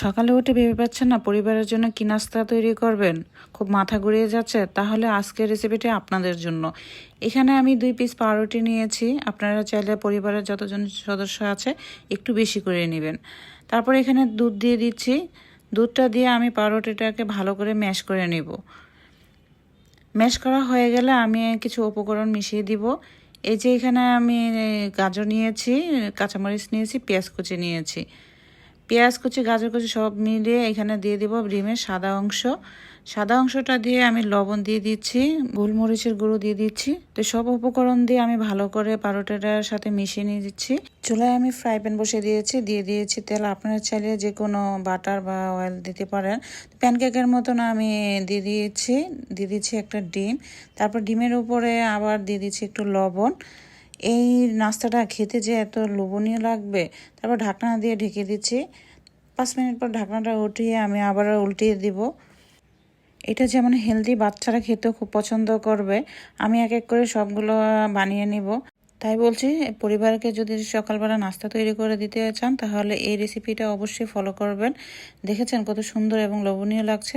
সকালে উঠে ভেবে পাচ্ছেন না পরিবারের জন্য কি নাস্তা তৈরি করবেন, খুব মাথা ঘুরিয়ে যাচ্ছে? তাহলে আজকের রেসিপিটি আপনাদের জন্য। এখানে আমি 2 পিস পাউরুটি নিয়েছি। আপনারা চাইলে পরিবারের যতজন সদস্য আছে একটু বেশি করে নেবেন। তারপর এখানে দুধ দিয়ে দিচ্ছি। দুধটা দিয়ে আমি পাউরুটিটাকে ভালো করে ম্যাশ করে নেব। ম্যাশ করা হয়ে গেলে আমি কিছু উপকরণ মিশিয়ে দিব। এই যে এখানে আমি গাজর নিয়েছি, কাঁচামরিচ নিয়েছি, পেঁয়াজ কুচি নিয়েছি। পেঁয়াজ কুচি, গাজর কুচি সব মিলিয়ে এখানে দিয়ে দিব ডিমের সাদা অংশ। সাদা অংশটা দিয়ে আমি লবণ দিয়ে দিচ্ছি, গোলমরিচের গুঁড়ো দিয়ে দিচ্ছি। তো সব উপকরণ দিয়ে আমি ভালো করে পাউরুটিটার সাথে মিশিয়ে নিয়ে দিচ্ছি। চুলায় আমি ফ্রাই প্যান বসিয়ে দিয়ে দিয়েছি তেল। আপনারা চাইলে যে কোনো বাটার বা অয়েল দিতে পারেন। প্যানকেকের মতন আমি দিয়ে দিচ্ছি একটা ডিম। তারপর ডিমের উপরে আবার দিয়ে দিচ্ছি একটু লবণ। এই নাস্তাটা খেতে যে এত লোভনীয় লাগবে। তারপর ঢাকনা দিয়ে ঢেকে দিচ্ছি। 5 মিনিট পর ঢাকনাটা উঠিয়ে আমি আবার উল্টিয়ে দিব। এটা যেমন হেলদি, বাচ্চারা খেতেও খুব পছন্দ করবে। আমি এক এক করে সবগুলো বানিয়ে নিব। তাই বলছি, পরিবারকে যদি সকালবেলা নাস্তা তৈরি করে দিতে চান তাহলে এই রেসিপিটা অবশ্যই ফলো করবেন। দেখেছেন কত সুন্দর এবং লোভনীয় লাগছে।